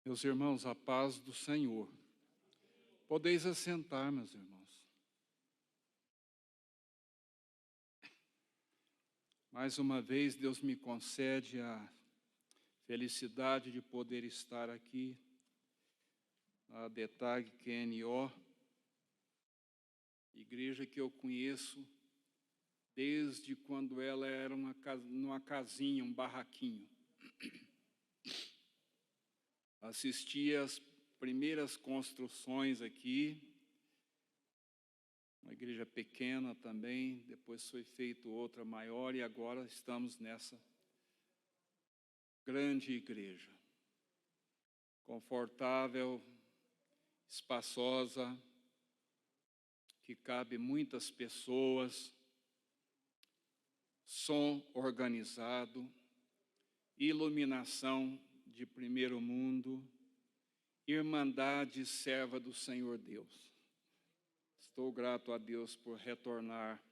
Meus irmãos, a paz do Senhor. Podeis assentar, meus irmãos. Mais uma vez, Deus me concede a felicidade de poder estar aqui na DETAG QNO, igreja que eu conheço desde quando ela era numa casinha, um barraquinho. Assisti às primeiras construções aqui, uma igreja pequena também, depois foi feita outra maior e agora estamos nessa grande igreja, confortável, espaçosa, que cabe muitas pessoas, som organizado, iluminação de primeiro mundo, irmandade serva do Senhor Deus. Estou grato a Deus por retornar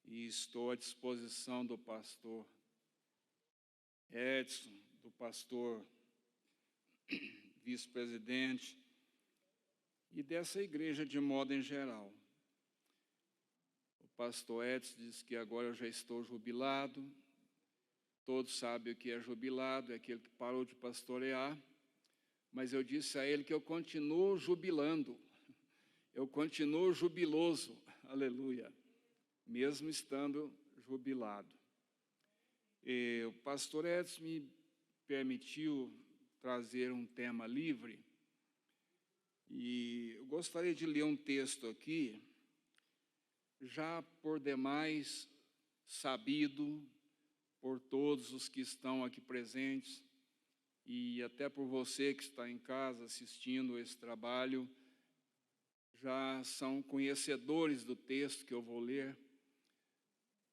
e estou à disposição do pastor Edson, do pastor vice-presidente e dessa igreja de modo em geral. O pastor Edson diz que agora eu já estou jubilado. Todos sabem o que é jubilado, é aquele que parou de pastorear. Mas eu disse a ele que eu continuo jubilando, eu continuo jubiloso, aleluia, mesmo estando jubilado. E o pastor Edson me permitiu trazer um tema livre, e eu gostaria de ler um texto aqui, já por demais sabido por todos os que estão aqui presentes, e até por você que está em casa assistindo esse trabalho, já são conhecedores do texto que eu vou ler,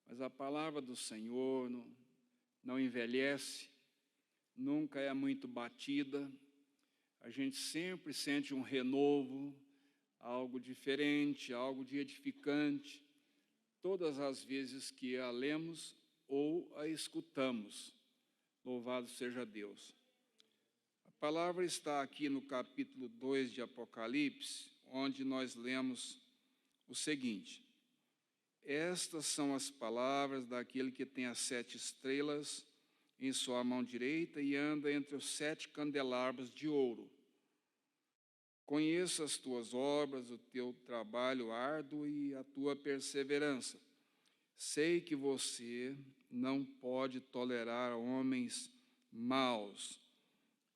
mas a palavra do Senhor não envelhece, nunca é muito batida, a gente sempre sente um renovo, algo diferente, algo de edificante, todas as vezes que a lemos ou a escutamos. Louvado seja Deus. A palavra está aqui no capítulo 2 de Apocalipse, onde nós lemos o seguinte: estas são as palavras daquele que tem as 7 estrelas em sua mão direita e anda entre os 7 candelabros de ouro. Conheço as tuas obras, o teu trabalho árduo e a tua perseverança. Sei que você não pode tolerar homens maus,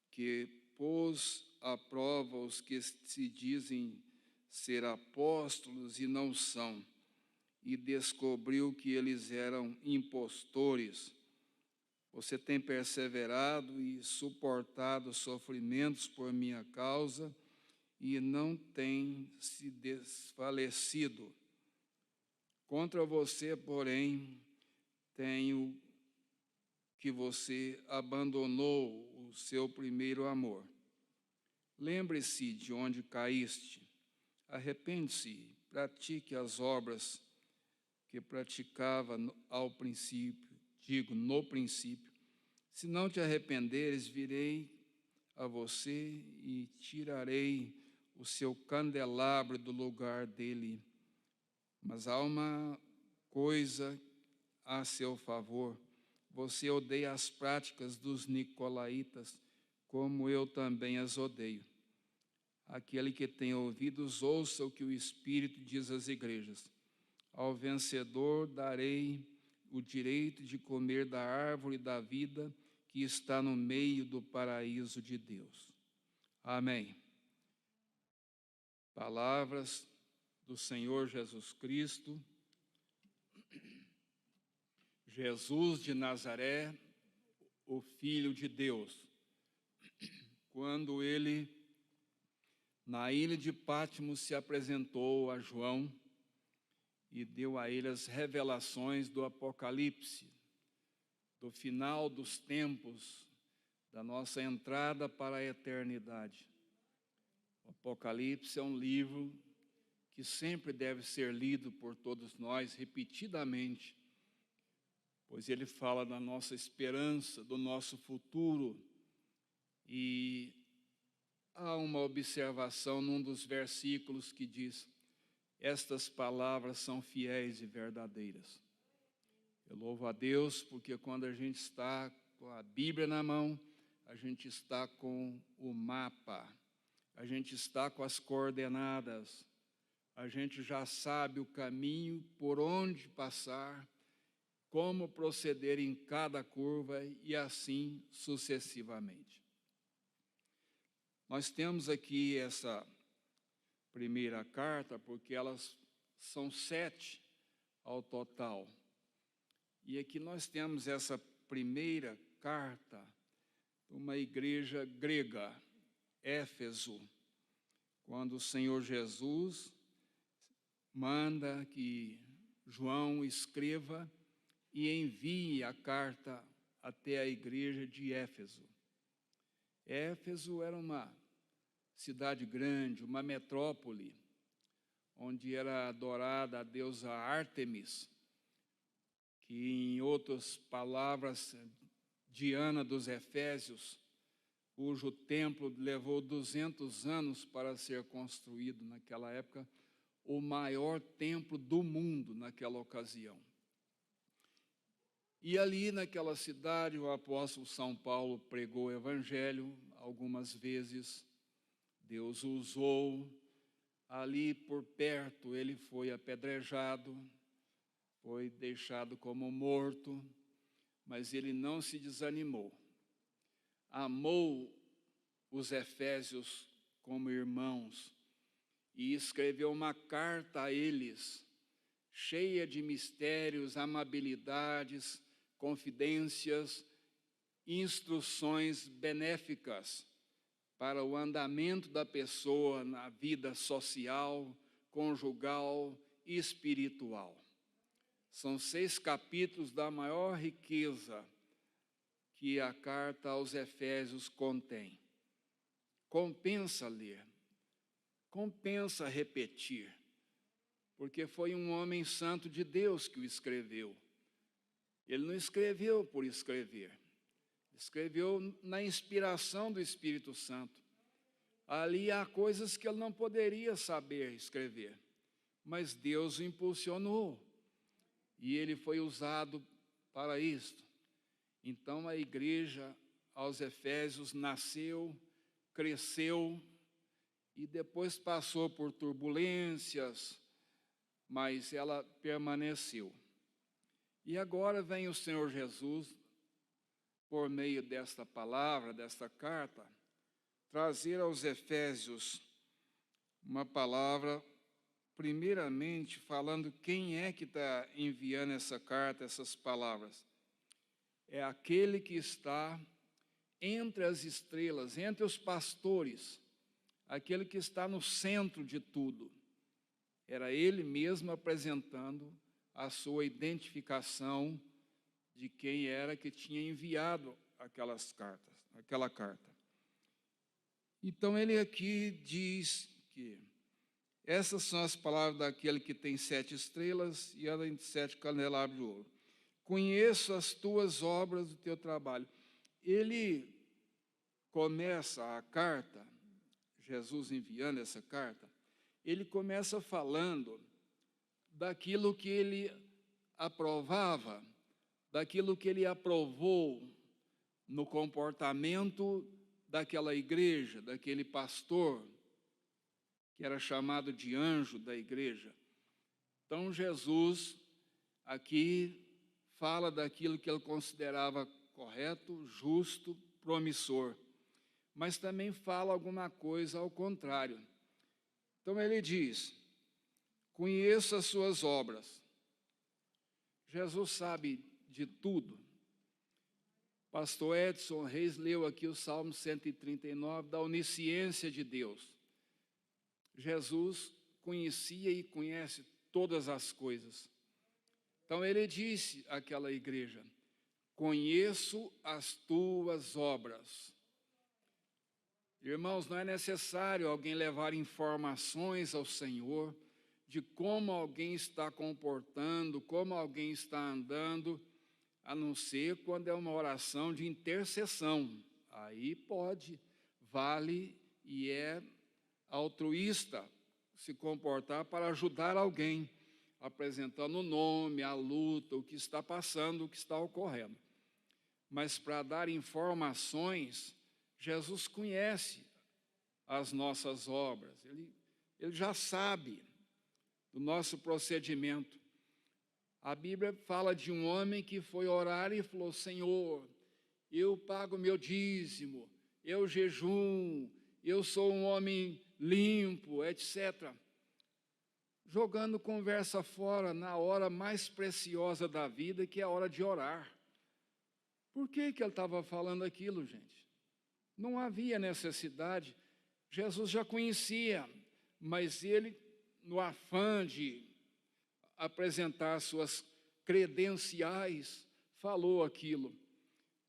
que pôs à prova os que se dizem ser apóstolos e não são, e descobriu que eles eram impostores. Você tem perseverado e suportado sofrimentos por minha causa e não tem se desfalecido. Contra você, porém, tenho que você abandonou o seu primeiro amor. Lembre-se de onde caíste, arrepende-se, pratique as obras que praticava ao princípio, no princípio. Se não te arrependeres, virei a você e tirarei o seu candelabro do lugar dele. Mas há uma coisa a seu favor: você odeia as práticas dos nicolaítas, como eu também as odeio. Aquele que tem ouvidos, ouça o que o Espírito diz às igrejas. Ao vencedor darei o direito de comer da árvore da vida que está no meio do paraíso de Deus. Amém. Palavras do Senhor Jesus Cristo. Jesus de Nazaré, o Filho de Deus, quando ele, na ilha de Patmos, se apresentou a João e deu a ele as revelações do Apocalipse, do final dos tempos, da nossa entrada para a eternidade. O Apocalipse é um livro que sempre deve ser lido por todos nós repetidamente, pois ele fala da nossa esperança, do nosso futuro, e há uma observação num dos versículos que diz: estas palavras são fiéis e verdadeiras. Eu louvo a Deus porque quando a gente está com a Bíblia na mão, a gente está com o mapa, a gente está com as coordenadas, a gente já sabe o caminho por onde passar, como proceder em cada curva e assim sucessivamente. Nós temos aqui essa primeira carta, porque elas são 7 ao total. E aqui nós temos essa primeira carta de uma igreja grega, Éfeso, quando o Senhor Jesus manda que João escreva e envie a carta até a igreja de Éfeso. Éfeso era uma cidade grande, uma metrópole, onde era adorada a deusa Ártemis, que em outras palavras, Diana dos Efésios, cujo templo levou 200 anos para ser construído naquela época, o maior templo do mundo naquela ocasião. E ali naquela cidade o apóstolo São Paulo pregou o evangelho algumas vezes. Deus o usou. Ali por perto ele foi apedrejado, foi deixado como morto, mas ele não se desanimou. Amou os efésios como irmãos e escreveu uma carta a eles, cheia de mistérios, amabilidades, confidências, instruções benéficas para o andamento da pessoa na vida social, conjugal e espiritual. São 6 capítulos da maior riqueza que a carta aos Efésios contém. Compensa ler, compensa repetir, porque foi um homem santo de Deus que o escreveu. Ele não escreveu por escrever, escreveu na inspiração do Espírito Santo. Ali há coisas que ele não poderia saber escrever, mas Deus o impulsionou e ele foi usado para isto. Então a igreja aos Efésios nasceu, cresceu e depois passou por turbulências, mas ela permaneceu. E agora vem o Senhor Jesus, por meio desta palavra, desta carta, trazer aos Efésios uma palavra, primeiramente falando quem é que está enviando essa carta, essas palavras. É aquele que está entre as estrelas, entre os pastores, aquele que está no centro de tudo. Era ele mesmo apresentando a sua identificação de quem era que tinha enviado aquela carta. Então ele aqui diz que essas são as palavras daquele que tem 7 estrelas e anda em 7 candelabros de ouro. Conheço as tuas obras do teu trabalho. Ele começa a carta, Jesus enviando essa carta, ele começa falando daquilo que ele aprovava, daquilo que ele aprovou no comportamento daquela igreja, daquele pastor, que era chamado de anjo da igreja. Então Jesus aqui fala daquilo que ele considerava correto, justo, promissor, mas também fala alguma coisa ao contrário. Então ele diz: conheço as suas obras. Jesus sabe de tudo. Pastor Edson Reis leu aqui o Salmo 139, da onisciência de Deus. Jesus conhecia e conhece todas as coisas. Então ele disse àquela igreja: conheço as tuas obras. Irmãos, não é necessário alguém levar informações ao Senhor de como alguém está comportando, como alguém está andando, a não ser quando é uma oração de intercessão. Aí pode, vale e é altruísta se comportar para ajudar alguém, apresentando o nome, a luta, o que está passando, o que está ocorrendo. Mas para dar informações, Jesus conhece as nossas obras, ele já sabe do nosso procedimento. A Bíblia fala de um homem que foi orar e falou: Senhor, eu pago meu dízimo, eu jejum, eu sou um homem limpo, etc. Jogando conversa fora na hora mais preciosa da vida, que é a hora de orar. Por que ele estava falando aquilo, gente? Não havia necessidade. Jesus já conhecia, mas ele, no afã de apresentar suas credenciais, falou aquilo.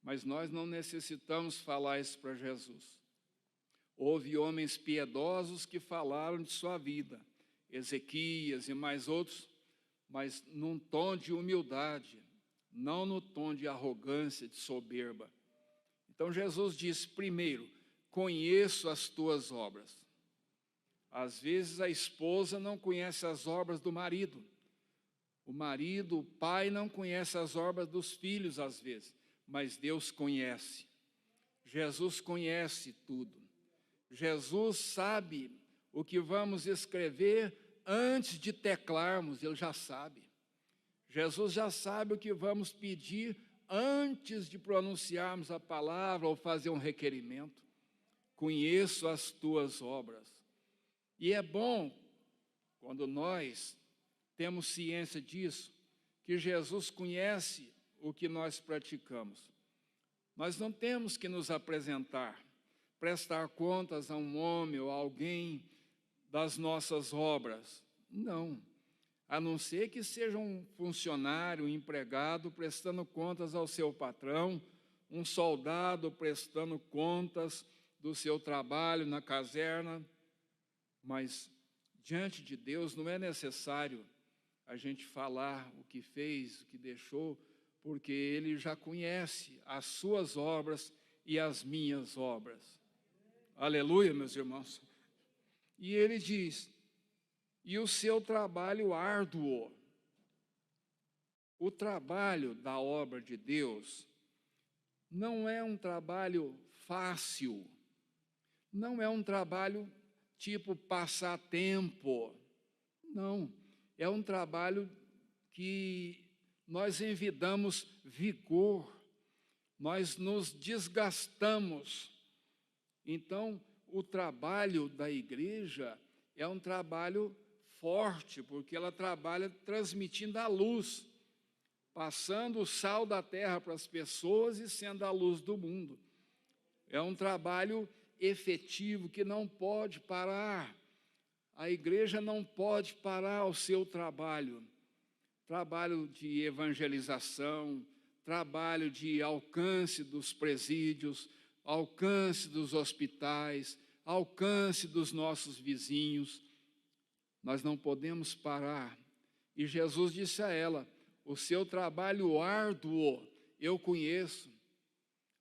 Mas nós não necessitamos falar isso para Jesus. Houve homens piedosos que falaram de sua vida, Ezequias e mais outros, mas num tom de humildade, não no tom de arrogância, de soberba. Então Jesus diz: primeiro, conheço as tuas obras. Às vezes a esposa não conhece as obras do marido. O marido, o pai não conhece as obras dos filhos às vezes, mas Deus conhece. Jesus conhece tudo. Jesus sabe o que vamos escrever antes de teclarmos, ele já sabe. Jesus já sabe o que vamos pedir antes de pronunciarmos a palavra ou fazer um requerimento. Conheço as tuas obras. E é bom, quando nós temos ciência disso, que Jesus conhece o que nós praticamos. Nós não temos que nos apresentar, prestar contas a um homem ou a alguém das nossas obras. Não. A não ser que seja um funcionário, um empregado, prestando contas ao seu patrão, um soldado prestando contas do seu trabalho na caserna. Mas, diante de Deus, não é necessário a gente falar o que fez, o que deixou, porque Ele já conhece as suas obras e as minhas obras. Aleluia, meus irmãos. E Ele diz: e o seu trabalho árduo. O trabalho da obra de Deus não é um trabalho fácil, não é um trabalho tipo passar tempo, não, é um trabalho que nós envidamos vigor, nós nos desgastamos. Então, o trabalho da igreja é um trabalho forte, porque ela trabalha transmitindo a luz, passando o sal da terra para as pessoas e sendo a luz do mundo. É um trabalho efetivo que não pode parar. A igreja não pode parar o seu trabalho. Trabalho de evangelização, trabalho de alcance dos presídios, alcance dos hospitais, alcance dos nossos vizinhos. Nós não podemos parar. E Jesus disse a ela: o seu trabalho árduo eu conheço.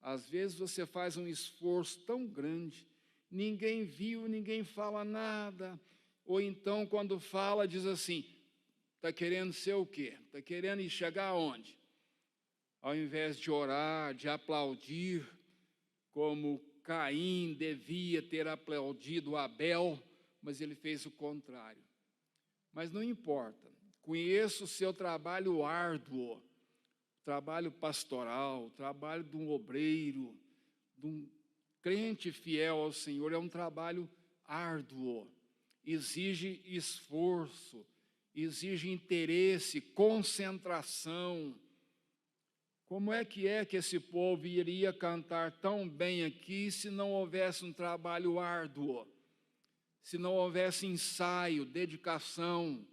Às vezes você faz um esforço tão grande, ninguém viu, ninguém fala nada. Ou então, quando fala, diz assim: está querendo ser o quê? Está querendo ir chegar aonde? Ao invés de orar, de aplaudir, como Caim devia ter aplaudido Abel, mas ele fez o contrário. Mas não importa, conheço o seu trabalho árduo, trabalho pastoral, trabalho de um obreiro, de um crente fiel ao Senhor, é um trabalho árduo, exige esforço, exige interesse, concentração. Como é que esse povo iria cantar tão bem aqui se não houvesse um trabalho árduo, se não houvesse ensaio, dedicação?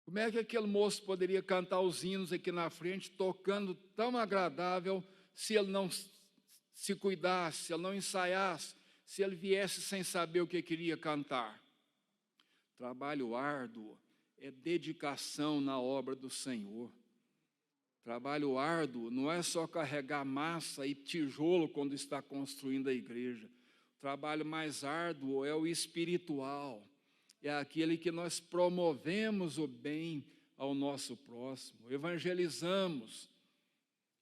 Como é que aquele moço poderia cantar os hinos aqui na frente, tocando tão agradável, se ele não se cuidasse, se ele não ensaiasse, se ele viesse sem saber o que queria cantar? Trabalho árduo é dedicação na obra do Senhor. Trabalho árduo não é só carregar massa e tijolo quando está construindo a igreja. trabalho mais árduo é o espiritual, é aquele que nós promovemos o bem ao nosso próximo, evangelizamos.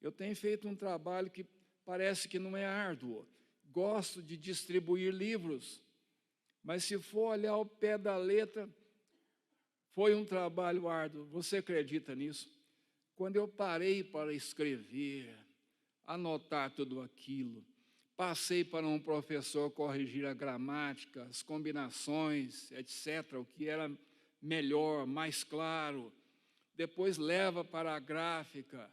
Eu tenho feito um trabalho que parece que não é árduo. Gosto de distribuir livros, mas se for olhar ao pé da letra, foi um trabalho árduo. Você acredita nisso? Quando eu parei para escrever, anotar tudo aquilo, passei para um professor corrigir a gramática, as combinações, etc., o que era melhor, mais claro. Depois leva para a gráfica,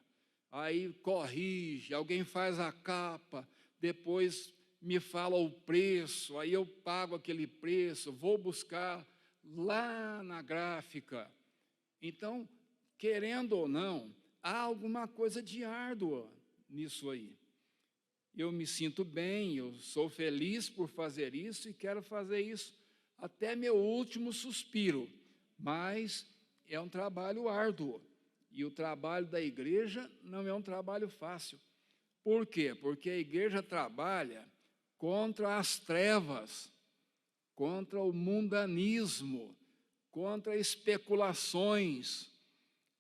aí corrige, alguém faz a capa, depois me fala o preço, aí eu pago aquele preço, vou buscar lá na gráfica. Então, querendo ou não, há alguma coisa de árdua nisso aí. Eu me sinto bem, eu sou feliz por fazer isso e quero fazer isso até meu último suspiro, mas é um trabalho árduo. E o trabalho da igreja não é um trabalho fácil. Por quê? Porque a igreja trabalha contra as trevas, contra o mundanismo, contra especulações,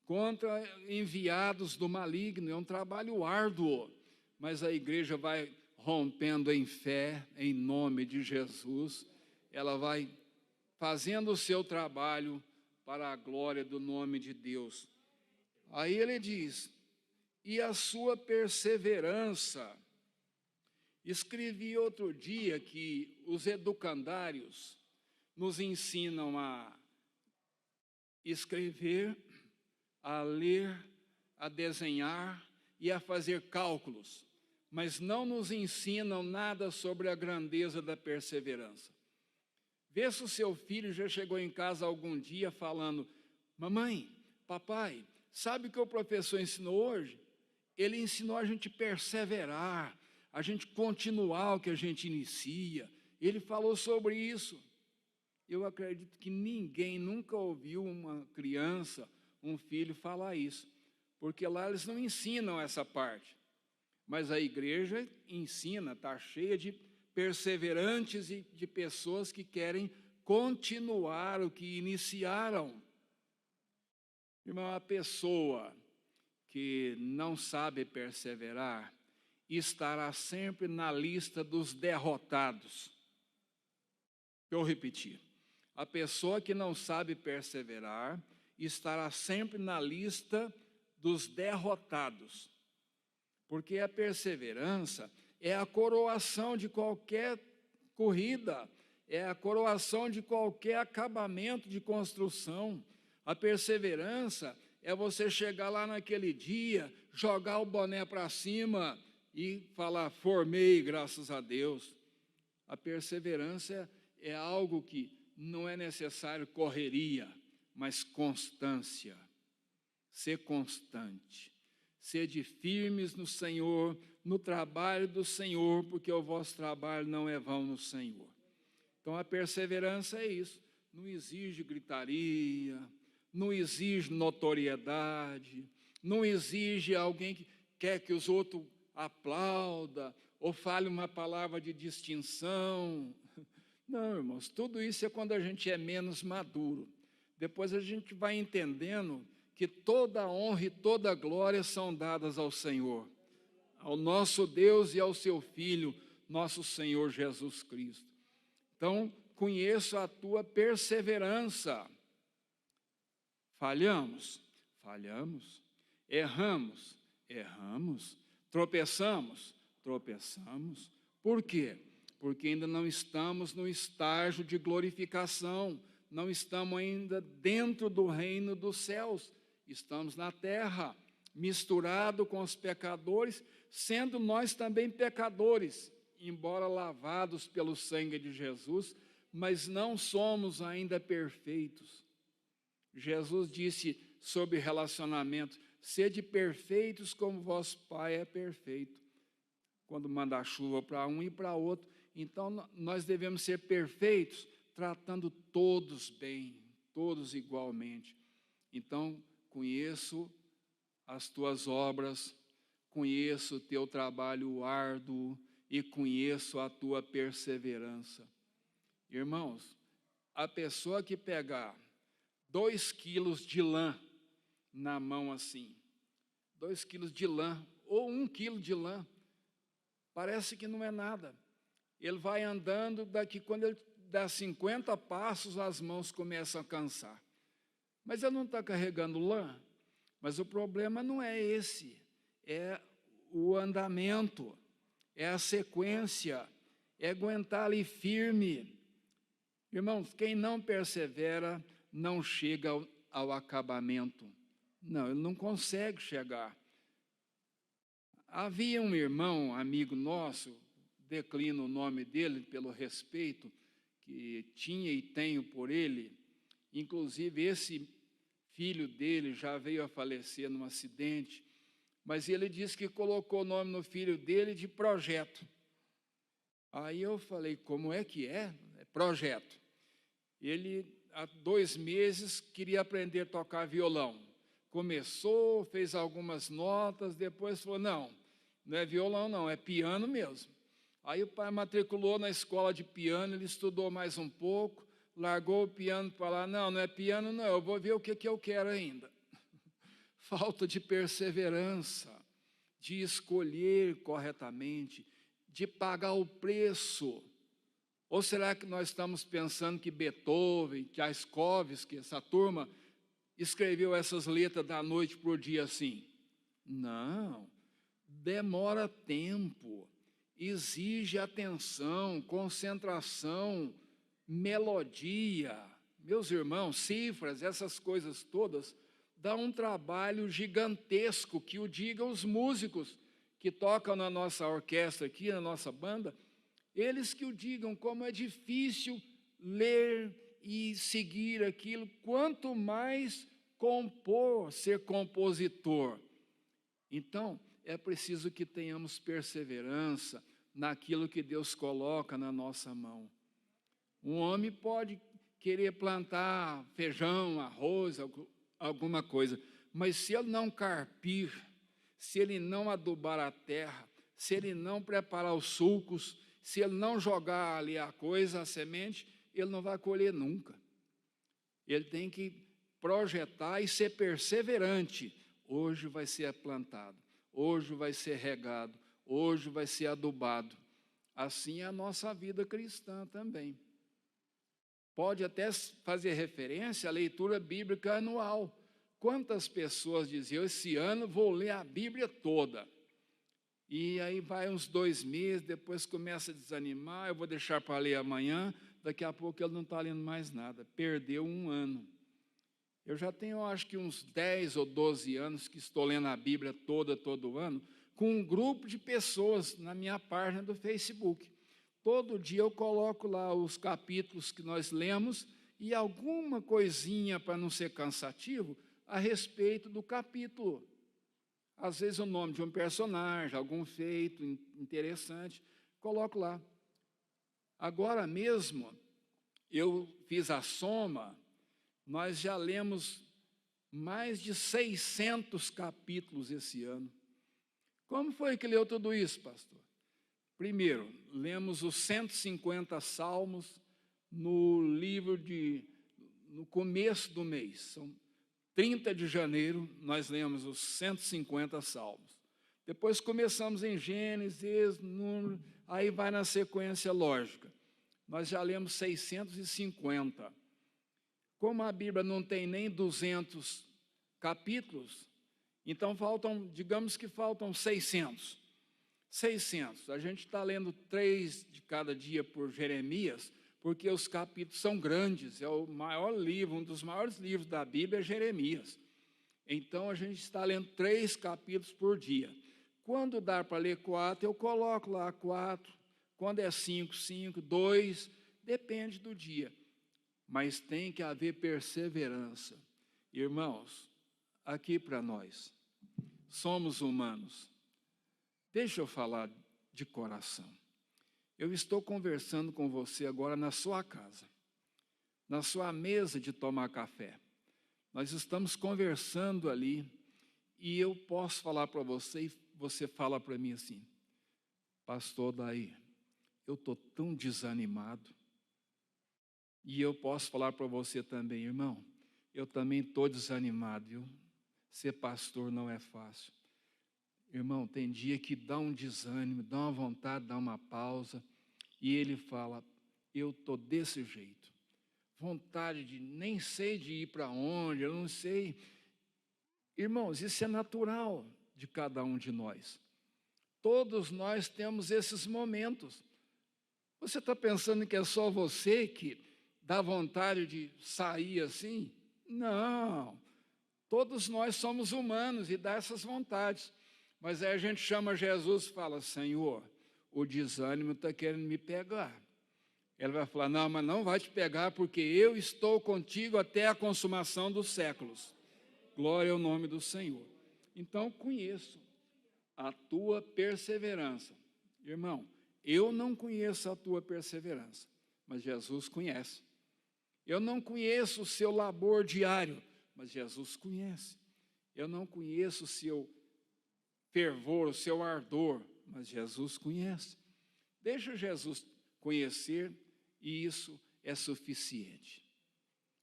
contra enviados do maligno. É um trabalho árduo, mas a igreja vai rompendo em fé, em nome de Jesus. Ela vai fazendo o seu trabalho para a glória do nome de Deus. Aí ele diz, e a sua perseverança. Escrevi outro dia que os educandários nos ensinam a escrever, a ler, a desenhar e a fazer cálculos, mas não nos ensinam nada sobre a grandeza da perseverança. Vê se o seu filho já chegou em casa algum dia falando, mamãe, papai, sabe o que o professor ensinou hoje? Ele ensinou a gente perseverar, a gente continuar o que a gente inicia. Ele falou sobre isso. Eu acredito que ninguém nunca ouviu uma criança, um filho falar isso, porque lá eles não ensinam essa parte. Mas a igreja ensina, está cheia de perseverantes e de pessoas que querem continuar o que iniciaram. Irmão, a pessoa que não sabe perseverar estará sempre na lista dos derrotados. Eu repetir. A pessoa que não sabe perseverar estará sempre na lista dos derrotados. Porque a perseverança é a coroação de qualquer corrida, é a coroação de qualquer acabamento de construção. A perseverança é você chegar lá naquele dia, jogar o boné para cima e falar, formei, graças a Deus. A perseverança é algo que não é necessário correria, mas constância. Ser constante. Sede firmes no Senhor, no trabalho do Senhor, porque o vosso trabalho não é vão no Senhor. Então, a perseverança é isso. Não exige gritaria, não exige notoriedade, não exige alguém que quer que os outros aplaudam ou fale uma palavra de distinção. Não, irmãos, tudo isso é quando a gente é menos maduro. Depois a gente vai entendendo que toda honra e toda glória são dadas ao Senhor, ao nosso Deus e ao seu Filho, nosso Senhor Jesus Cristo. Então, conheço a tua perseverança. Falhamos? Falhamos. Erramos? Erramos. Tropeçamos? Tropeçamos. Por quê? Porque ainda não estamos no estágio de glorificação, não estamos ainda dentro do reino dos céus, estamos na terra, misturado com os pecadores, sendo nós também pecadores, embora lavados pelo sangue de Jesus, mas não somos ainda perfeitos. Jesus disse sobre relacionamento, sede perfeitos como vosso Pai é perfeito. Quando manda a chuva para um e para outro, então nós devemos ser perfeitos, tratando todos bem, todos igualmente. Então, conheço as tuas obras, conheço o teu trabalho árduo, e conheço a tua perseverança. Irmãos, a pessoa que pegar 2 quilos de lã na mão assim, 2 quilos de lã, ou 1 quilo de lã, parece que não é nada. Ele vai andando, daqui quando ele dá 50 passos, as mãos começam a cansar. Mas ele não está carregando lã. Mas o problema não é esse, é o andamento, é a sequência, é aguentar ali firme. Irmãos, quem não persevera não chega ao acabamento. Não, ele não consegue chegar. Havia um irmão, amigo nosso, declino o nome dele pelo respeito que tinha e tenho por ele. Inclusive, esse filho dele já veio a falecer num acidente, mas ele disse que colocou o nome no filho dele de Projeto. Aí eu falei, como é que é? É Projeto. Ele, há 2 meses, queria aprender a tocar violão. Começou, fez algumas notas, depois falou, não é violão não, é piano mesmo. Aí o pai matriculou na escola de piano, ele estudou mais um pouco, largou o piano para lá, não é piano não, eu vou ver o que eu quero ainda. Falta de perseverança, de escolher corretamente, de pagar o preço. Ou será que nós estamos pensando que Beethoven, que Tchaikovsky, essa turma, escreveu essas letras da noite para o dia assim? Não, demora tempo, exige atenção, concentração, melodia. Meus irmãos, cifras, essas coisas todas, dá um trabalho gigantesco, que o digam os músicos que tocam na nossa orquestra aqui, na nossa banda, eles que o digam como é difícil ler e seguir aquilo, quanto mais compor, ser compositor. Então, é preciso que tenhamos perseverança naquilo que Deus coloca na nossa mão. Um homem pode querer plantar feijão, arroz, alguma coisa, mas se ele não carpir, se ele não adubar a terra, se ele não preparar os sulcos, se ele não jogar ali a coisa, a semente, ele não vai colher nunca. Ele tem que projetar e ser perseverante. Hoje vai ser plantado, hoje vai ser regado, hoje vai ser adubado. Assim é a nossa vida cristã também. Pode até fazer referência à leitura bíblica anual. Quantas pessoas diziam, esse ano vou ler a Bíblia toda. E aí vai uns 2 meses, depois começa a desanimar, eu vou deixar para ler amanhã, daqui a pouco ele não está lendo mais nada. Perdeu 1 ano. Eu já tenho, acho que uns 10 ou 12 anos que estou lendo a Bíblia toda, todo ano, com um grupo de pessoas na minha página do Facebook. Todo dia eu coloco lá os capítulos que nós lemos e alguma coisinha, para não ser cansativo, a respeito do capítulo. Às vezes o nome de um personagem, algum feito interessante, coloco lá. Agora mesmo, eu fiz a soma, nós já lemos mais de 600 capítulos esse ano. Como foi que leu tudo isso, pastor? Primeiro, lemos os 150 salmos no começo do mês. São 30 de janeiro, nós lemos os 150 salmos. Depois começamos em Gênesis, Número, aí vai na sequência lógica. Nós já lemos 650. Como a Bíblia não tem nem 200 capítulos, então digamos que faltam 600. 600. A gente está lendo 3 de cada dia por Jeremias, porque os capítulos são grandes, é o maior livro, um dos maiores livros da Bíblia é Jeremias. Então, a gente está lendo 3 capítulos por dia. Quando dá para ler 4, eu coloco lá 4. Quando é 5, 5, 2, depende do dia. Mas tem que haver perseverança. Irmãos, aqui para nós, somos humanos. Deixa eu falar de coração. Eu estou conversando com você agora na sua casa, na sua mesa de tomar café. Nós estamos conversando ali e eu posso falar para você e você fala para mim assim, pastor, daí, eu estou tão desanimado. E eu posso falar para você também, irmão, eu também estou desanimado, viu? Ser pastor não é fácil. Irmão, tem dia que dá um desânimo, dá uma vontade, dá uma pausa, e ele fala, eu estou desse jeito. Vontade de, nem sei de ir para onde, eu não sei. Irmãos, isso é natural de cada um de nós. Todos nós temos esses momentos. Você está pensando que é só você que dá vontade de sair assim? Não. Todos nós somos humanos e dá essas vontades. Mas aí a gente chama Jesus e fala, Senhor, o desânimo está querendo me pegar. Ele vai falar, não, mas não vai te pegar porque eu estou contigo até a consumação dos séculos. Glória ao nome do Senhor. Então, conheço a tua perseverança. Irmão, eu não conheço a tua perseverança, mas Jesus conhece. Eu não conheço o seu labor diário, mas Jesus conhece. Eu não conheço o seu fervor, o seu ardor, mas Jesus conhece. Deixa Jesus conhecer e isso é suficiente.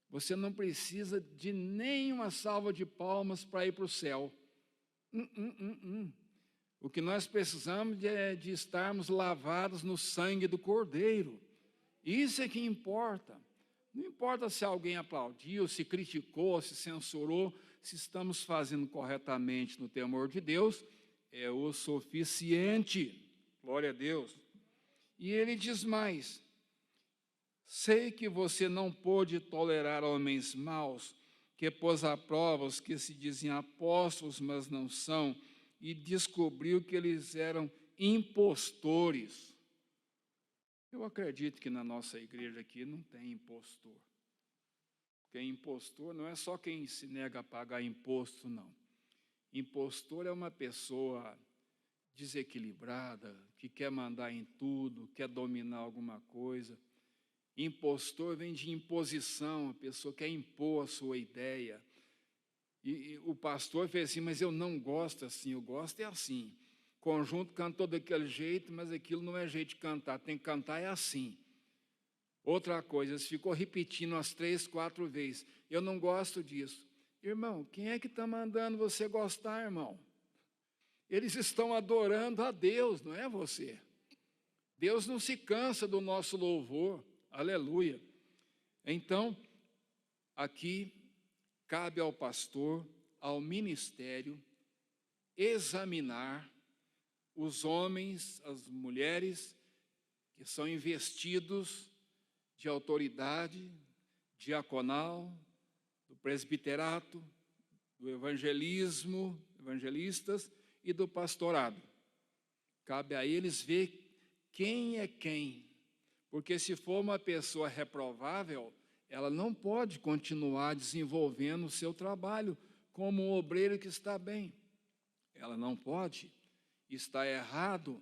Você não precisa de nenhuma salva de palmas para ir para o céu. O que nós precisamos é de estarmos lavados no sangue do Cordeiro. Isso é que importa. Não importa se alguém aplaudiu, se criticou, se censurou, se estamos fazendo corretamente no temor de Deus, é o suficiente. Glória a Deus. E ele diz mais, sei que você não pôde tolerar homens maus, que pôs à prova os que se dizem apóstolos, mas não são, e descobriu que eles eram impostores. Eu acredito que na nossa igreja aqui não tem impostor. Porque impostor não é só quem se nega a pagar imposto, não. Impostor é uma pessoa desequilibrada, que quer mandar em tudo, quer dominar alguma coisa. Impostor vem de imposição, a pessoa quer impor a sua ideia. E o pastor fez assim, mas eu não gosto assim, eu gosto é assim. Conjunto cantou daquele jeito, mas aquilo não é jeito de cantar, tem que cantar é assim. Outra coisa, eles ficou repetindo umas 3, 4 vezes. Eu não gosto disso. Irmão, quem é que está mandando você gostar, irmão? Eles estão adorando a Deus, não é você. Deus não se cansa do nosso louvor. Aleluia. Então, aqui cabe ao pastor, ao ministério, examinar os homens, as mulheres que são investidos de autoridade diaconal, do presbiterato, do evangelismo, evangelistas e do pastorado. Cabe a eles ver quem é quem, porque se for uma pessoa reprovável, ela não pode continuar desenvolvendo o seu trabalho como um obreiro que está bem. Ela não pode. Está errado.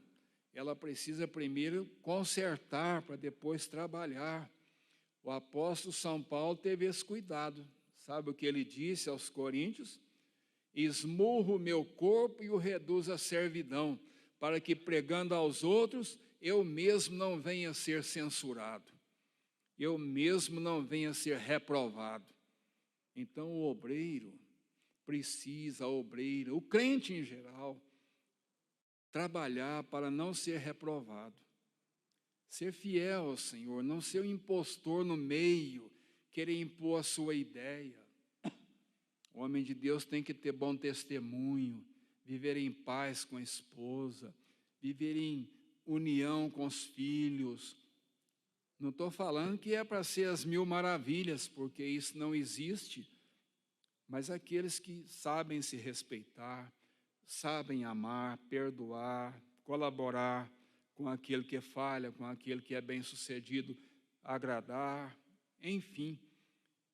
Ela precisa primeiro consertar para depois trabalhar. O apóstolo São Paulo teve esse cuidado. Sabe o que ele disse aos coríntios? Esmurro o meu corpo e o reduzo à servidão, para que pregando aos outros, eu mesmo não venha a ser censurado. Eu mesmo não venha a ser reprovado. Então o obreiro precisa, a obreira, o crente em geral, trabalhar para não ser reprovado. Ser fiel ao Senhor, não ser um impostor no meio, querer impor a sua ideia. O homem de Deus tem que ter bom testemunho, viver em paz com a esposa, viver em união com os filhos. Não estou falando que é para ser as 1000 maravilhas, porque isso não existe, mas aqueles que sabem se respeitar, sabem amar, perdoar, colaborar com aquele que falha, com aquele que é bem-sucedido, agradar, enfim.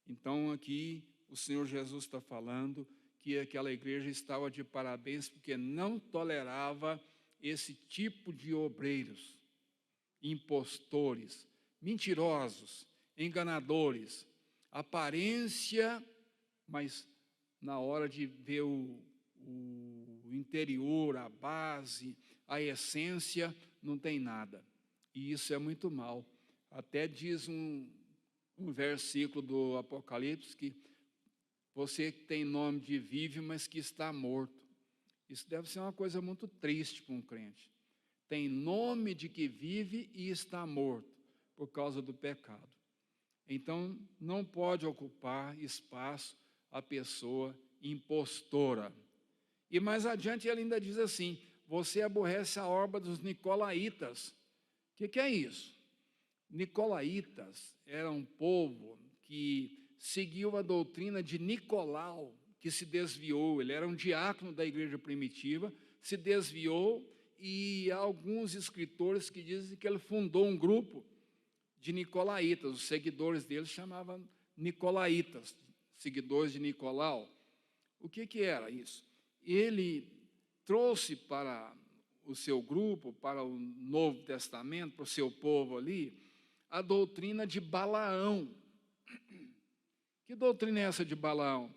Então aqui o Senhor Jesus está falando que aquela igreja estava de parabéns porque não tolerava esse tipo de obreiros, impostores, mentirosos, enganadores, aparência, mas na hora de ver o interior, a base, a essência, não tem nada. E isso é muito mal. Até diz um versículo do Apocalipse que você tem nome de vive, mas que está morto. Isso deve ser uma coisa muito triste para um crente. Tem nome de que vive e está morto por causa do pecado. Então, não pode ocupar espaço a pessoa impostora. E mais adiante ele ainda diz assim: você aborrece a obra dos nicolaítas. O que é isso? Nicolaítas era um povo que seguiu a doutrina de Nicolau, que se desviou. Ele era um diácono da igreja primitiva, se desviou, e há alguns escritores que dizem que ele fundou um grupo de nicolaítas. Os seguidores dele chamavam nicolaítas, seguidores de Nicolau. O que era isso? Ele trouxe para o seu grupo, para o Novo Testamento, para o seu povo ali, a doutrina de Balaão. Que doutrina é essa de Balaão?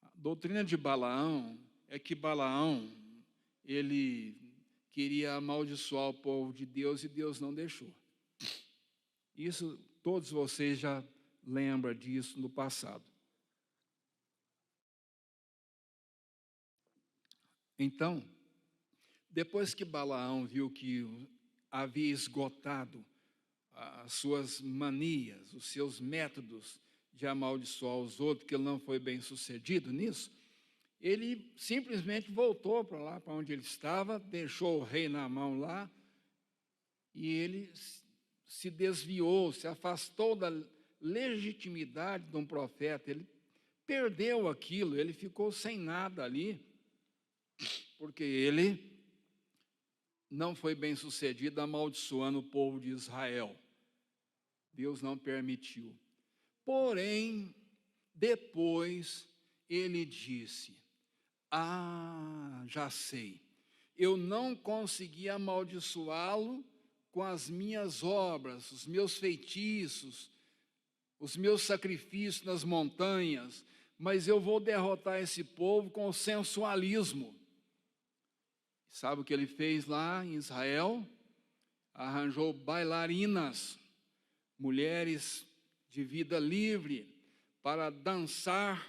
A doutrina de Balaão é que Balaão, ele queria amaldiçoar o povo de Deus e Deus não deixou. Isso, todos vocês já lembram disso no passado. Então, depois que Balaão viu que havia esgotado as suas manias, os seus métodos de amaldiçoar os outros, que ele não foi bem sucedido nisso, ele simplesmente voltou para lá, para onde ele estava, deixou o rei na mão lá, e ele se desviou, se afastou da legitimidade de um profeta. Ele perdeu aquilo, ele ficou sem nada ali, porque ele não foi bem sucedido amaldiçoando o povo de Israel. Deus não permitiu. Porém, depois ele disse: já sei, eu não consegui amaldiçoá-lo com as minhas obras, os meus feitiços, os meus sacrifícios nas montanhas, mas eu vou derrotar esse povo com o sensualismo. Sabe o que ele fez lá em Israel? Arranjou bailarinas, mulheres de vida livre, para dançar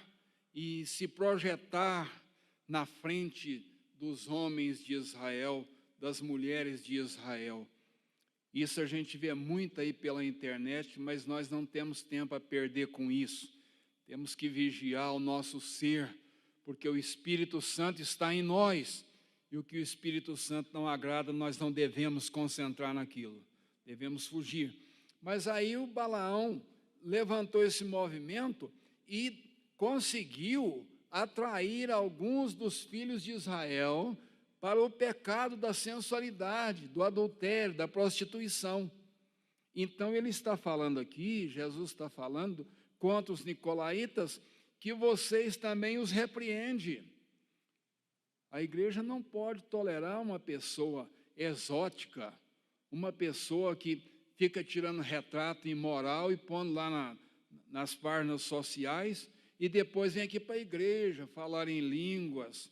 e se projetar na frente dos homens de Israel, das mulheres de Israel. Isso a gente vê muito aí pela internet, mas nós não temos tempo a perder com isso. Temos que vigiar o nosso ser, porque o Espírito Santo está em nós. E o que o Espírito Santo não agrada, nós não devemos concentrar naquilo. Devemos fugir. Mas aí o Balaão levantou esse movimento e conseguiu atrair alguns dos filhos de Israel para o pecado da sensualidade, do adultério, da prostituição. Então ele está falando aqui, Jesus está falando contra os nicolaítas, que vocês também os repreendem. A igreja não pode tolerar uma pessoa exótica, uma pessoa que fica tirando retrato imoral e pondo lá nas páginas sociais, e depois vem aqui para a igreja falar em línguas.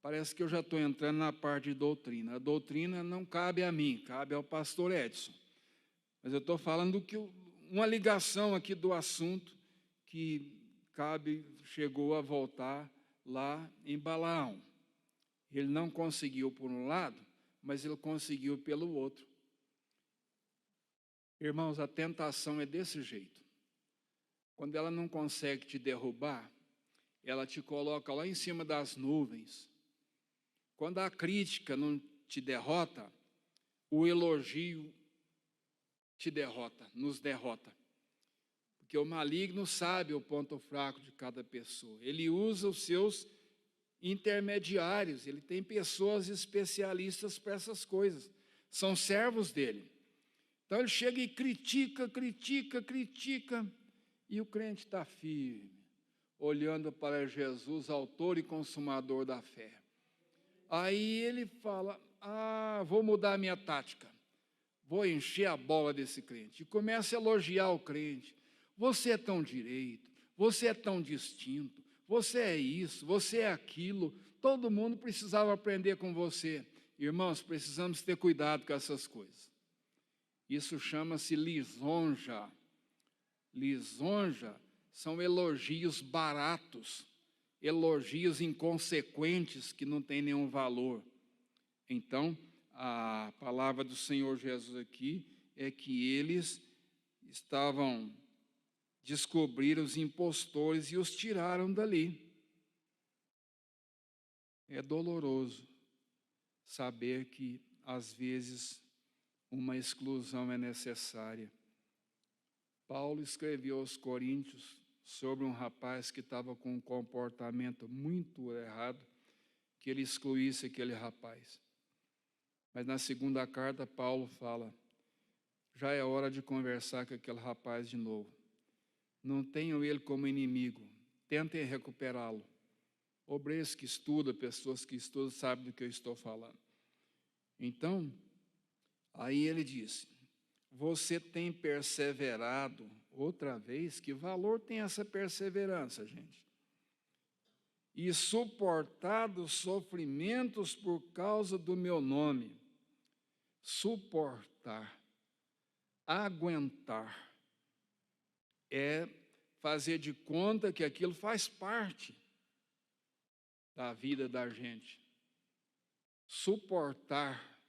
Parece que eu já estou entrando na parte de doutrina. A doutrina não cabe a mim, cabe ao pastor Edson. Mas eu estou falando que uma ligação aqui do assunto que chegou a voltar lá em Balaão. Ele não conseguiu por um lado, mas ele conseguiu pelo outro. Irmãos, a tentação é desse jeito. Quando ela não consegue te derrubar, ela te coloca lá em cima das nuvens. Quando a crítica não te derrota, o elogio te derrota, nos derrota. Porque o maligno sabe o ponto fraco de cada pessoa. Ele usa os seus intermediários, ele tem pessoas especialistas para essas coisas. São servos dele. Então ele chega e critica, e o crente está firme, olhando para Jesus, autor e consumador da fé. Aí ele fala: vou mudar a minha tática, vou encher a bola desse crente. E começa a elogiar o crente. Você é tão direito, você é tão distinto, você é isso, você é aquilo, todo mundo precisava aprender com você. Irmãos, precisamos ter cuidado com essas coisas. Isso chama-se lisonja. Lisonja são elogios baratos, elogios inconsequentes que não têm nenhum valor. Então, a palavra do Senhor Jesus aqui é que eles descobriram os impostores e os tiraram dali. É doloroso saber que, às vezes, uma exclusão é necessária. Paulo escreveu aos Coríntios sobre um rapaz que estava com um comportamento muito errado, que ele excluísse aquele rapaz. Mas na segunda carta, Paulo fala, já é hora de conversar com aquele rapaz de novo. Não tenham ele como inimigo, tentem recuperá-lo. Obreiros que estudam, pessoas que estudam, sabem do que eu estou falando. Então, aí ele disse, você tem perseverado, outra vez, que valor tem essa perseverança, gente? E suportado sofrimentos por causa do meu nome. Suportar, aguentar, é fazer de conta que aquilo faz parte da vida da gente. Suportar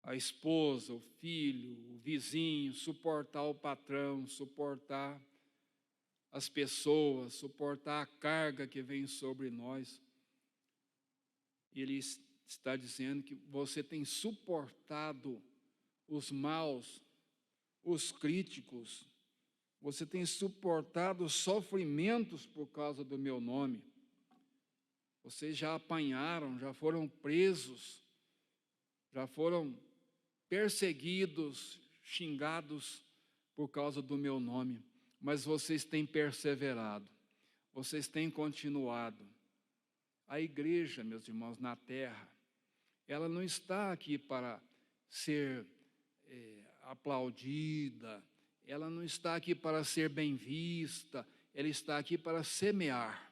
a esposa, o filho, o vizinho, suportar o patrão, suportar as pessoas, suportar a carga que vem sobre nós. Ele está dizendo que você tem suportado os maus, os críticos, você tem suportado os sofrimentos por causa do meu nome. Vocês já apanharam, já foram presos, já foram perseguidos, xingados por causa do meu nome, mas vocês têm perseverado, vocês têm continuado. A igreja, meus irmãos, na terra, ela não está aqui para ser aplaudida, ela não está aqui para ser bem vista, ela está aqui para semear.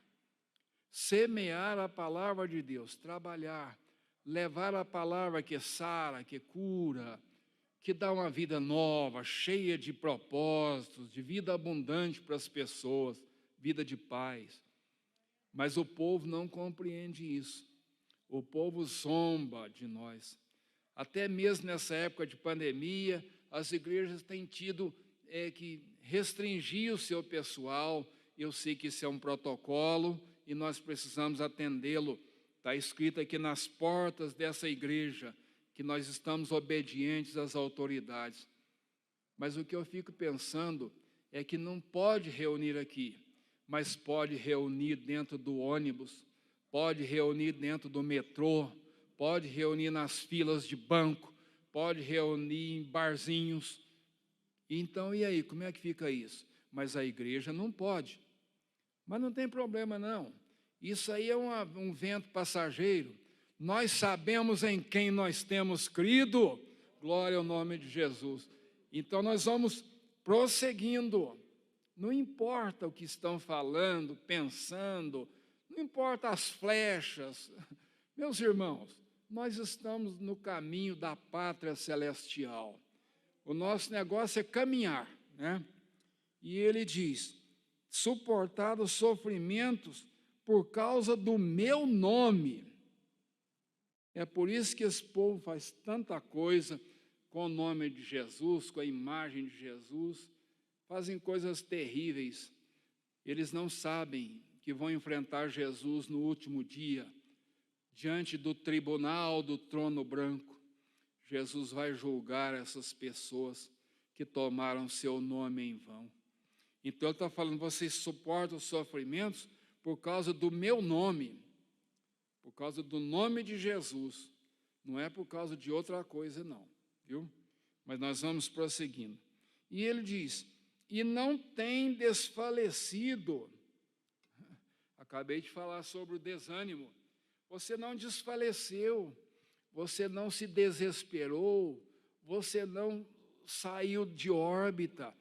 Semear a palavra de Deus, trabalhar, levar a palavra que sara, que cura, que dá uma vida nova, cheia de propósitos, de vida abundante para as pessoas, vida de paz. Mas o povo não compreende isso. O povo zomba de nós. Até mesmo nessa época de pandemia, as igrejas têm tido que restringir o seu pessoal. Eu sei que isso é um protocolo e nós precisamos atendê-lo. Está escrito aqui nas portas dessa igreja que nós estamos obedientes às autoridades. Mas o que eu fico pensando é que não pode reunir aqui, mas pode reunir dentro do ônibus, pode reunir dentro do metrô, pode reunir nas filas de banco, pode reunir em barzinhos. Então, e aí, como é que fica isso? Mas a igreja não pode. Mas não tem problema, não. Isso aí é um vento passageiro. Nós sabemos em quem nós temos crido. Glória ao nome de Jesus. Então, nós vamos prosseguindo. Não importa o que estão falando, pensando, não importa as flechas. Meus irmãos, nós estamos no caminho da pátria celestial. O nosso negócio é caminhar, né? E ele diz, suportar os sofrimentos por causa do meu nome. É por isso que esse povo faz tanta coisa com o nome de Jesus, com a imagem de Jesus, fazem coisas terríveis. Eles não sabem que vão enfrentar Jesus no último dia, diante do tribunal do trono branco. Jesus vai julgar essas pessoas que tomaram seu nome em vão. Então ele está falando, vocês suportam os sofrimentos por causa do meu nome, por causa do nome de Jesus, não é por causa de outra coisa não, viu? Mas nós vamos prosseguindo. E ele diz, e não tem desfalecido. Acabei de falar sobre o desânimo. Você não desfaleceu, você não se desesperou, você não saiu de órbita,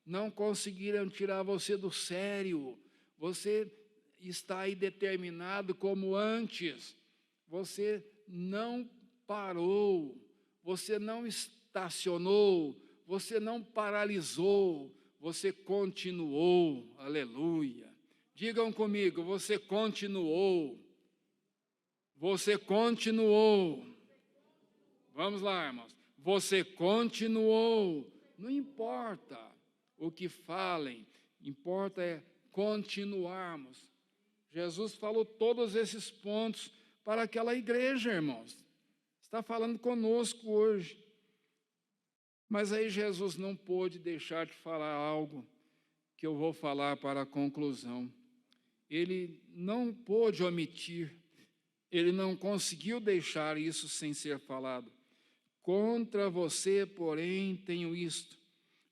não conseguiram tirar você do sério, você está aí determinado como antes, você não parou, você não estacionou, você não paralisou, você continuou. Aleluia. Digam comigo, você continuou. Você continuou. Vamos lá, irmãos. Você continuou. Não importa o que falem, importa é continuarmos. Jesus falou todos esses pontos para aquela igreja, irmãos. Está falando conosco hoje. Mas aí Jesus não pôde deixar de falar algo que eu vou falar para a conclusão. Ele não pôde omitir, ele não conseguiu deixar isso sem ser falado. Contra você, porém, tenho isto: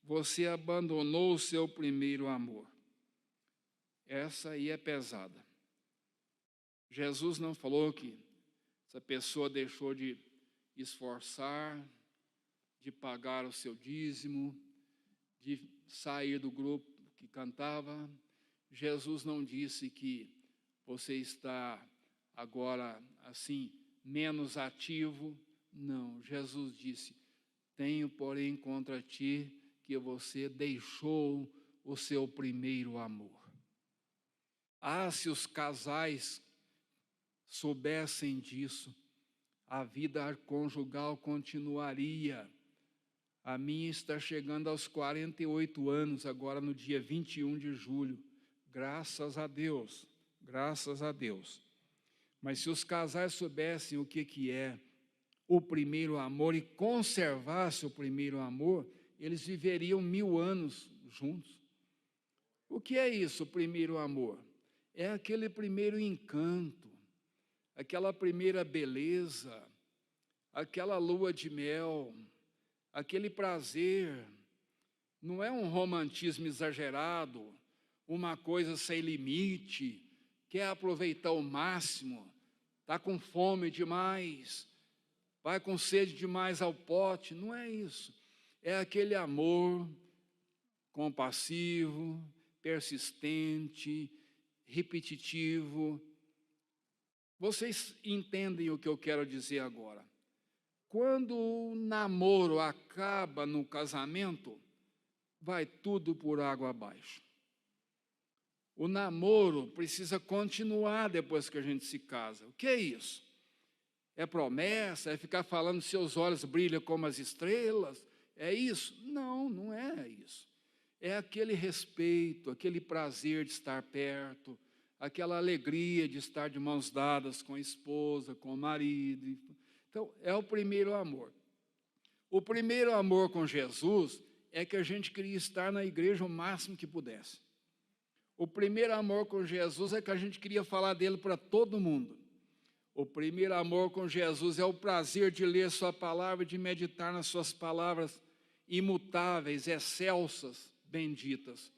você abandonou o seu primeiro amor. Essa aí é pesada. Jesus não falou que essa pessoa deixou de esforçar, de pagar o seu dízimo, de sair do grupo que cantava. Jesus não disse que você está agora assim, menos ativo. Não, Jesus disse: tenho, porém, contra ti que você deixou o seu primeiro amor. Ah, se os casais soubessem disso, a vida conjugal continuaria. A minha está chegando aos 48 anos, agora no dia 21 de julho. Graças a Deus, graças a Deus. Mas se os casais soubessem o que é o primeiro amor e conservassem o primeiro amor, eles viveriam 1000 anos juntos. O que é isso, o primeiro amor? É aquele primeiro encanto, aquela primeira beleza, aquela lua de mel, aquele prazer. Não é um romantismo exagerado, uma coisa sem limite, quer aproveitar o máximo, está com fome demais, vai com sede demais ao pote. Não é isso. É aquele amor compassivo, persistente, repetitivo. Vocês entendem o que eu quero dizer agora? Quando o namoro acaba no casamento, vai tudo por água abaixo. O namoro precisa continuar depois que a gente se casa. O que é isso? É promessa? É ficar falando seus olhos brilham como as estrelas? É isso? Não, não é isso. É aquele respeito, aquele prazer de estar perto, aquela alegria de estar de mãos dadas com a esposa, com o marido. Então, é o primeiro amor. O primeiro amor com Jesus é que a gente queria estar na igreja o máximo que pudesse. O primeiro amor com Jesus é que a gente queria falar dele para todo mundo. O primeiro amor com Jesus é o prazer de ler sua palavra, de meditar nas suas palavras imutáveis, excelsas, benditas.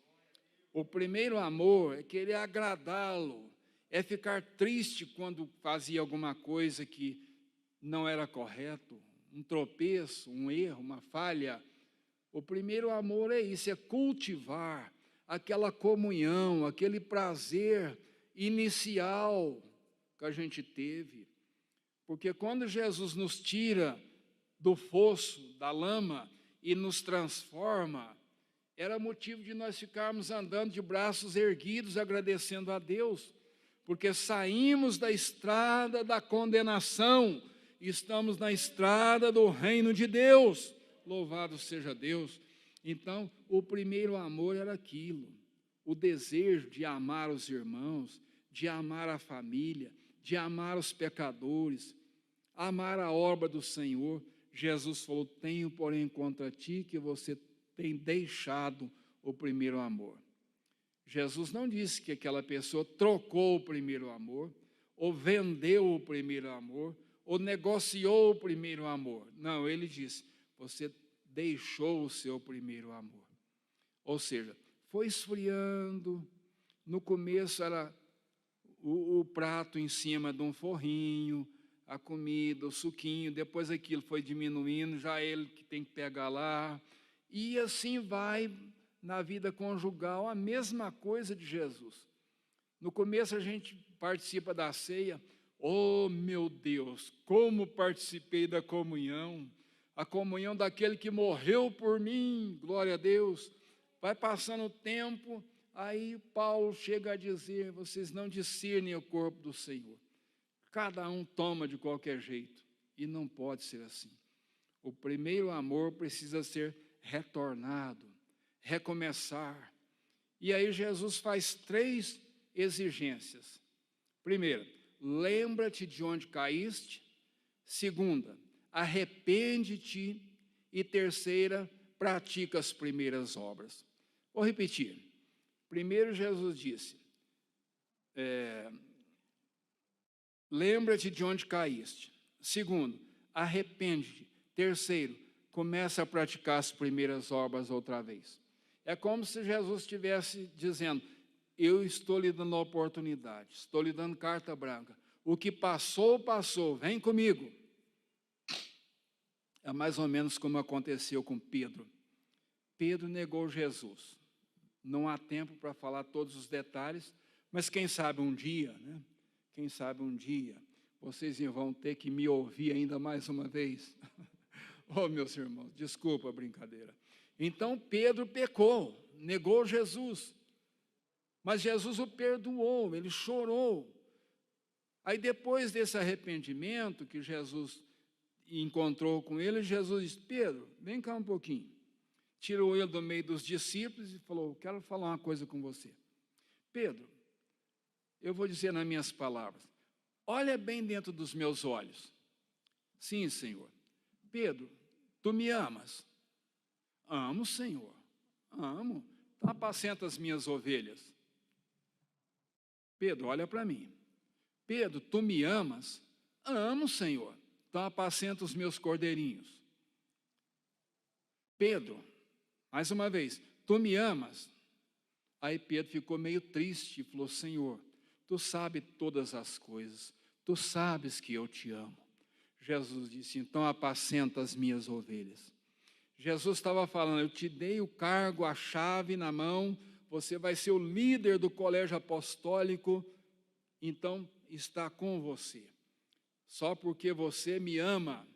O primeiro amor é querer agradá-lo, é ficar triste quando fazia alguma coisa que não era correto, um tropeço, um erro, uma falha. O primeiro amor é isso, é cultivar aquela comunhão, aquele prazer inicial que a gente teve. Porque quando Jesus nos tira do fosso, da lama, e nos transforma, era motivo de nós ficarmos andando de braços erguidos, agradecendo a Deus, porque saímos da estrada da condenação e estamos na estrada do reino de Deus. Louvado seja Deus. Então, o primeiro amor era aquilo, o desejo de amar os irmãos, de amar a família, de amar os pecadores, amar a obra do Senhor. Jesus falou: tenho, porém, contra ti que você tem deixado o primeiro amor. Jesus não disse que aquela pessoa trocou o primeiro amor, ou vendeu o primeiro amor, ou negociou o primeiro amor. Não, ele disse: você deixou o seu primeiro amor. Ou seja, foi esfriando. No começo era o prato em cima de um forrinho, a comida, o suquinho, depois aquilo foi diminuindo, já ele que tem que pegar lá. E assim vai na vida conjugal, a mesma coisa de Jesus. No começo a gente participa da ceia Oh, meu Deus, como participei da comunhão, a comunhão daquele que morreu por mim, glória a Deus. Vai passando o tempo, aí Paulo chega a dizer, vocês não discernem o corpo do Senhor. Cada um toma de qualquer jeito, e não pode ser assim. O primeiro amor precisa ser retornado, recomeçar. E aí Jesus faz 3 exigências. Primeiro, lembra-te de onde caíste. Segunda, arrepende-te. E terceira, pratica as primeiras obras. Vou repetir. Primeiro, Jesus disse, lembra-te de onde caíste. Segundo, arrepende-te. Terceiro, começa a praticar as primeiras obras outra vez. É como se Jesus estivesse dizendo, eu estou lhe dando a oportunidade, estou lhe dando carta branca. O que passou, passou, vem comigo. É mais ou menos como aconteceu com Pedro. Pedro negou Jesus. Não há tempo para falar todos os detalhes, mas quem sabe um dia, né? Quem sabe um dia, vocês vão ter que me ouvir ainda mais uma vez. Oh, meus irmãos, desculpa a brincadeira. Então Pedro pecou, negou Jesus. Mas Jesus o perdoou, ele chorou. Aí depois desse arrependimento que Jesus encontrou com ele, Jesus disse, Pedro, vem cá um pouquinho. Tirou ele do meio dos discípulos e falou, quero falar uma coisa com você. Pedro, eu vou dizer nas minhas palavras, olha bem dentro dos meus olhos. Sim, Senhor. Pedro, tu me amas? Amo, Senhor. Amo. Então apacenta as minhas ovelhas. Pedro, olha para mim. Pedro, tu me amas? Amo, Senhor. Então apacenta os meus cordeirinhos. Pedro, mais uma vez, tu me amas? Aí Pedro ficou meio triste e falou, Senhor, tu sabes todas as coisas, tu sabes que eu te amo. Jesus disse, então apacenta as minhas ovelhas. Jesus estava falando, eu te dei o cargo, a chave na mão, você vai ser o líder do colégio apostólico, então está com você. Só porque você me ama.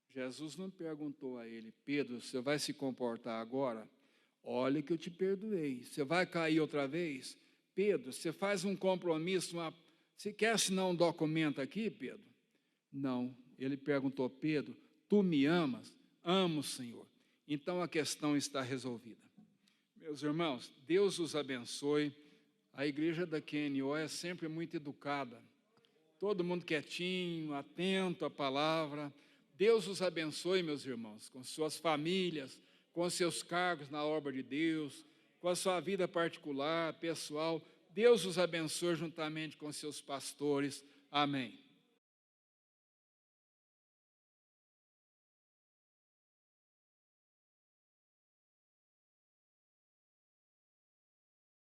Jesus não perguntou a ele, Pedro, você vai se comportar agora? Olha que eu te perdoei. Você vai cair outra vez? Pedro, você faz um compromisso, você quer assinar um documento aqui, Pedro? Não. Ele perguntou, Pedro, tu me amas? Amo, Senhor. Então a questão está resolvida. Meus irmãos, Deus os abençoe. A igreja da QNO é sempre muito educada. Todo mundo quietinho, atento à palavra. Deus os abençoe, meus irmãos, com suas famílias, com seus cargos na obra de Deus, com a sua vida particular, pessoal. Deus os abençoe juntamente com seus pastores. Amém.